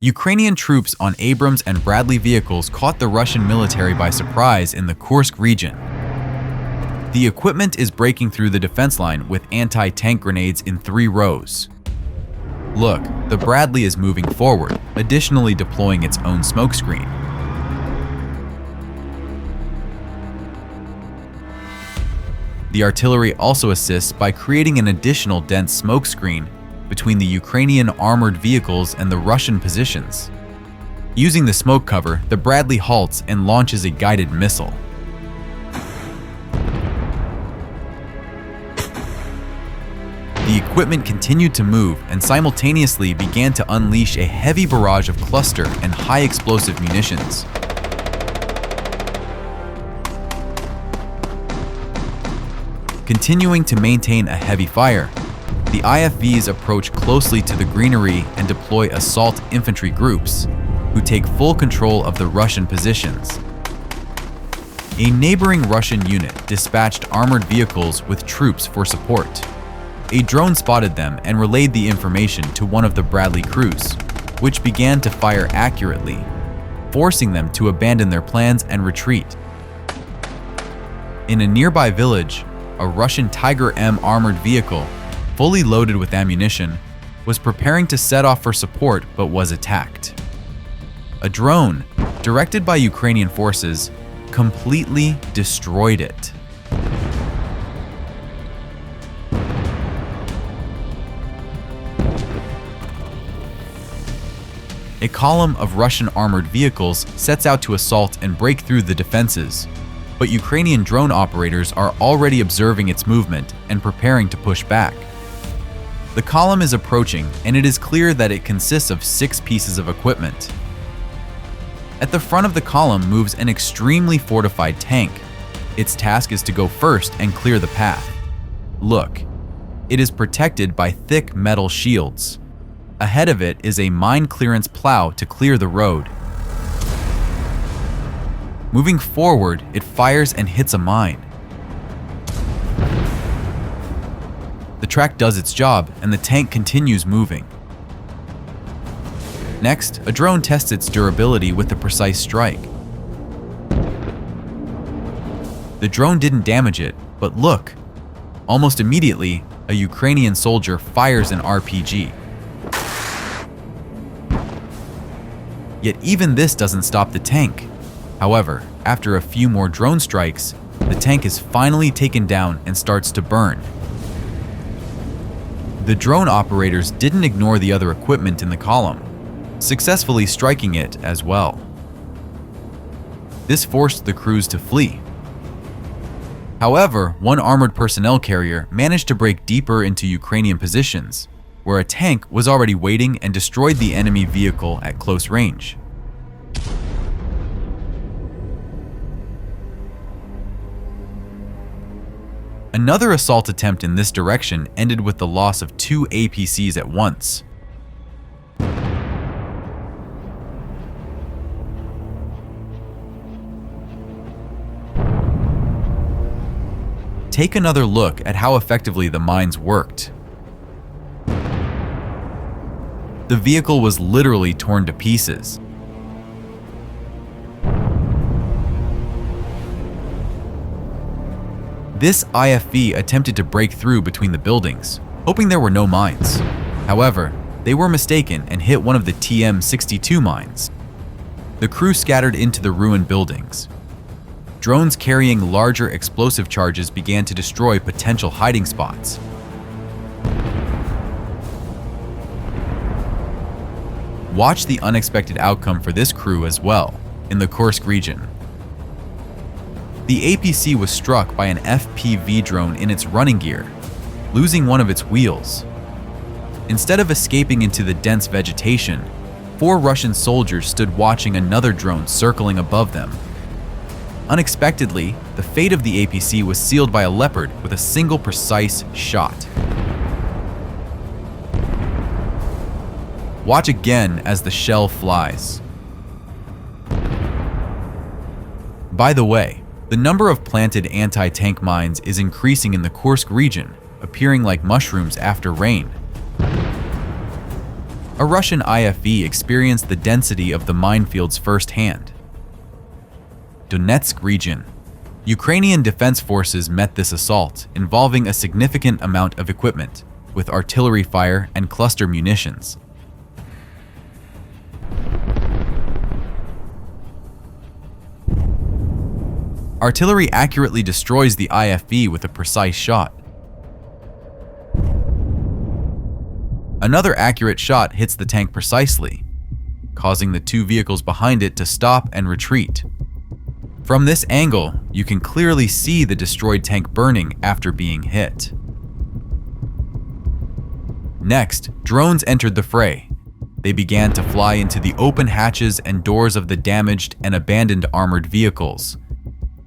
Ukrainian troops on Abrams and Bradley vehicles caught the Russian military by surprise in the Kursk region. The equipment is breaking through the defense line with anti-tank grenades in 3 rows. Look, the Bradley is moving forward, additionally deploying its own smokescreen. The artillery also assists by creating an additional dense smokescreen between the Ukrainian armored vehicles and the Russian positions. Using the smoke cover, the Bradley halts and launches a guided missile. The equipment continued to move and simultaneously began to unleash a heavy barrage of cluster and high explosive munitions. Continuing to maintain a heavy fire, the IFVs approach closely to the greenery and deploy assault infantry groups, who take full control of the Russian positions. A neighboring Russian unit dispatched armored vehicles with troops for support. A drone spotted them and relayed the information to one of the Bradley crews, which began to fire accurately, forcing them to abandon their plans and retreat. In a nearby village, a Russian Tiger M armored vehicle, fully loaded with ammunition, was preparing to set off for support but was attacked. A drone, directed by Ukrainian forces, completely destroyed it. A column of Russian armored vehicles sets out to assault and break through the defenses, but Ukrainian drone operators are already observing its movement and preparing to push back. The column is approaching, and it is clear that it consists of 6 pieces of equipment. At the front of the column moves an extremely fortified tank. Its task is to go first and clear the path. Look, it is protected by thick metal shields. Ahead of it is a mine clearance plow to clear the road. Moving forward, it fires and hits a mine. The track does its job, and the tank continues moving. Next, a drone tests its durability with a precise strike. The drone didn't damage it, but look! Almost immediately, a Ukrainian soldier fires an RPG. Yet even this doesn't stop the tank. However, after a few more drone strikes, the tank is finally taken down and starts to burn. The drone operators didn't ignore the other equipment in the column, successfully striking it as well. This forced the crews to flee. However, one armored personnel carrier managed to break deeper into Ukrainian positions, where a tank was already waiting and destroyed the enemy vehicle at close range. Another assault attempt in this direction ended with the loss of 2 APCs at once. Take another look at how effectively the mines worked. The vehicle was literally torn to pieces. This IFV attempted to break through between the buildings, hoping there were no mines. However, they were mistaken and hit one of the TM-62 mines. The crew scattered into the ruined buildings. Drones carrying larger explosive charges began to destroy potential hiding spots. Watch the unexpected outcome for this crew as well, in the Kursk region. The APC was struck by an FPV drone in its running gear, losing one of its wheels. Instead of escaping into the dense vegetation, 4 Russian soldiers stood watching another drone circling above them. Unexpectedly, the fate of the APC was sealed by a Leopard with a single precise shot. Watch again as the shell flies. By the way, the number of planted anti-tank mines is increasing in the Kursk region, appearing like mushrooms after rain. A Russian IFV experienced the density of the minefields firsthand. Donetsk region. Ukrainian defense forces met this assault, involving a significant amount of equipment, with artillery fire and cluster munitions. Artillery accurately destroys the IFV with a precise shot. Another accurate shot hits the tank precisely, causing the two vehicles behind it to stop and retreat. From this angle, you can clearly see the destroyed tank burning after being hit. Next, drones entered the fray. They began to fly into the open hatches and doors of the damaged and abandoned armored vehicles,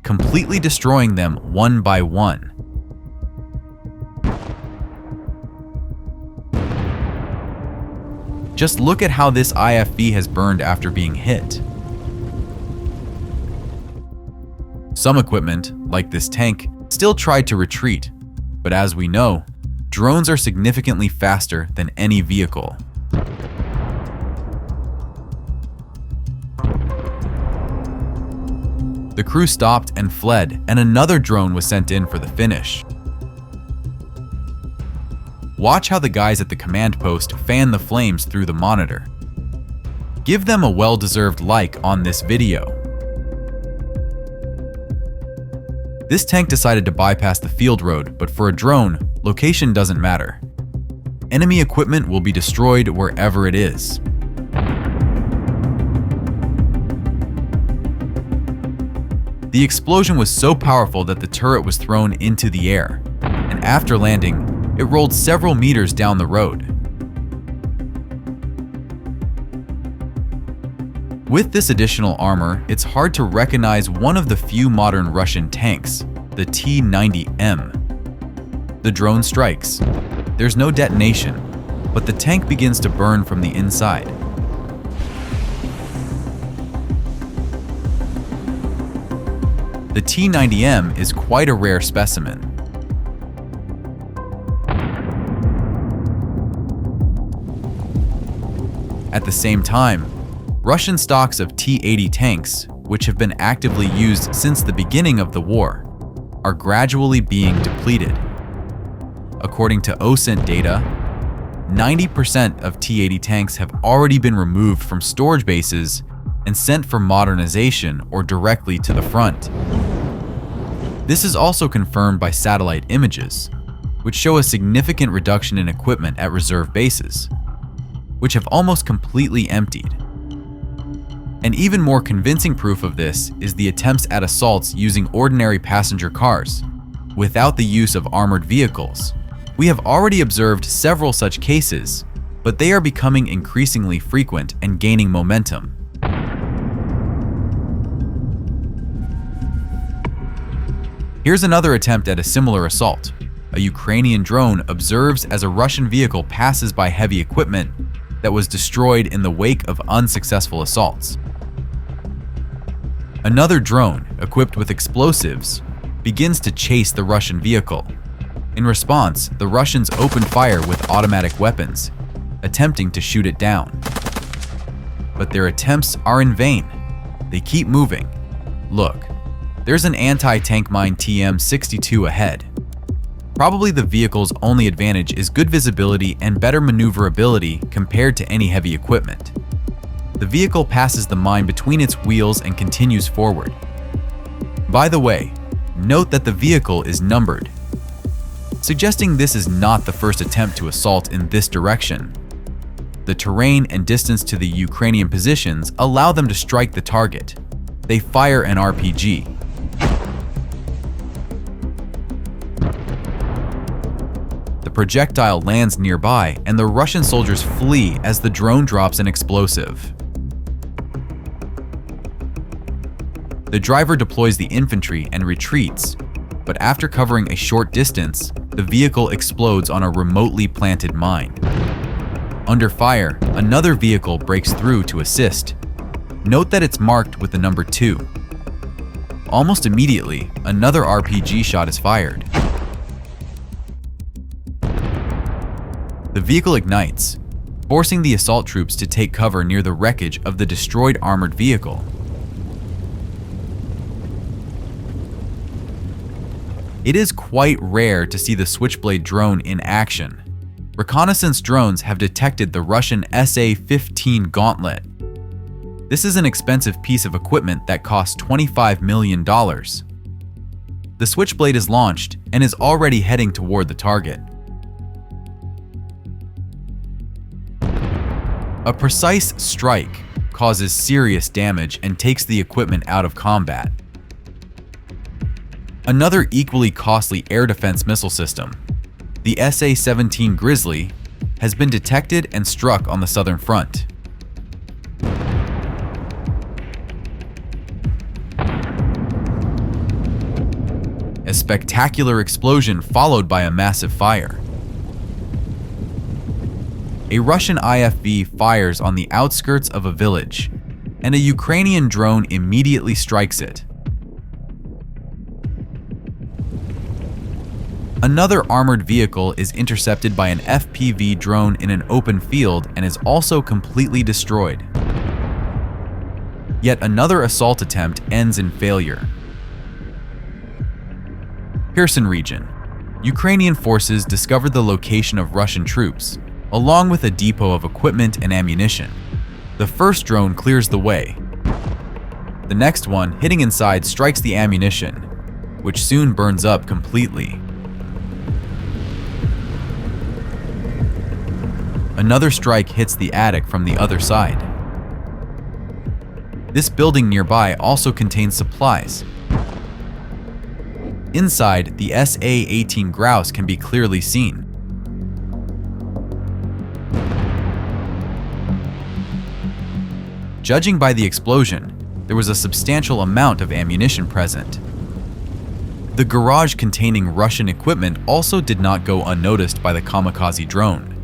completely destroying them one by one. Just look at how this IFV has burned after being hit. Some equipment, like this tank, still tried to retreat, but as we know, drones are significantly faster than any vehicle. The crew stopped and fled, and another drone was sent in for the finish. Watch how the guys at the command post fan the flames through the monitor. Give them a well-deserved like on this video. This tank decided to bypass the field road, but for a drone, location doesn't matter. Enemy equipment will be destroyed wherever it is. The explosion was so powerful that the turret was thrown into the air, and after landing, it rolled several meters down the road. With this additional armor, it's hard to recognize one of the few modern Russian tanks, the T-90M. The drone strikes. There's no detonation, but the tank begins to burn from the inside. The T-90M is quite a rare specimen. At the same time, Russian stocks of T-80 tanks, which have been actively used since the beginning of the war, are gradually being depleted. According to OSINT data, 90% of T-80 tanks have already been removed from storage bases and sent for modernization or directly to the front. This is also confirmed by satellite images, which show a significant reduction in equipment at reserve bases, which have almost completely emptied. And even more convincing proof of this is the attempts at assaults using ordinary passenger cars, without the use of armored vehicles. We have already observed several such cases, but they are becoming increasingly frequent and gaining momentum. Here's another attempt at a similar assault. A Ukrainian drone observes as a Russian vehicle passes by heavy equipment that was destroyed in the wake of unsuccessful assaults. Another drone, equipped with explosives, begins to chase the Russian vehicle. In response, the Russians open fire with automatic weapons, attempting to shoot it down. But their attempts are in vain. They keep moving. Look, there's an anti-tank mine TM-62 ahead. Probably the vehicle's only advantage is good visibility and better maneuverability compared to any heavy equipment. The vehicle passes the mine between its wheels and continues forward. By the way, note that the vehicle is numbered, suggesting this is not the first attempt to assault in this direction. The terrain and distance to the Ukrainian positions allow them to strike the target. They fire an RPG. The projectile lands nearby, and the Russian soldiers flee as the drone drops an explosive. The driver deploys the infantry and retreats, but after covering a short distance, the vehicle explodes on a remotely planted mine. Under fire, another vehicle breaks through to assist. Note that it's marked with the number 2. Almost immediately, another RPG shot is fired. The vehicle ignites. forcing the assault troops to take cover near the wreckage of the destroyed armored vehicle. It is quite rare to see the Switchblade drone in action. Reconnaissance drones have detected the Russian SA-15 Gauntlet. This is an expensive piece of equipment that costs $25 million. The Switchblade is launched and is already heading toward the target. A precise strike causes serious damage and takes the equipment out of combat. Another equally costly air defense missile system, the SA-17 Grizzly, has been detected and struck on the southern front. A spectacular explosion followed by a massive fire. A Russian IFV fires on the outskirts of a village, and a Ukrainian drone immediately strikes it. Another armored vehicle is intercepted by an FPV drone in an open field and is also completely destroyed. Yet another assault attempt ends in failure. Kherson region. Ukrainian forces discovered the location of Russian troops, along with a depot of equipment and ammunition. The first drone clears the way. The next one, hitting inside, strikes the ammunition, which soon burns up completely. Another strike hits the attic from the other side. This building nearby also contains supplies. Inside, the SA-18 Grouse can be clearly seen. Judging by the explosion, there was a substantial amount of ammunition present. The garage containing Russian equipment also did not go unnoticed by the kamikaze drone.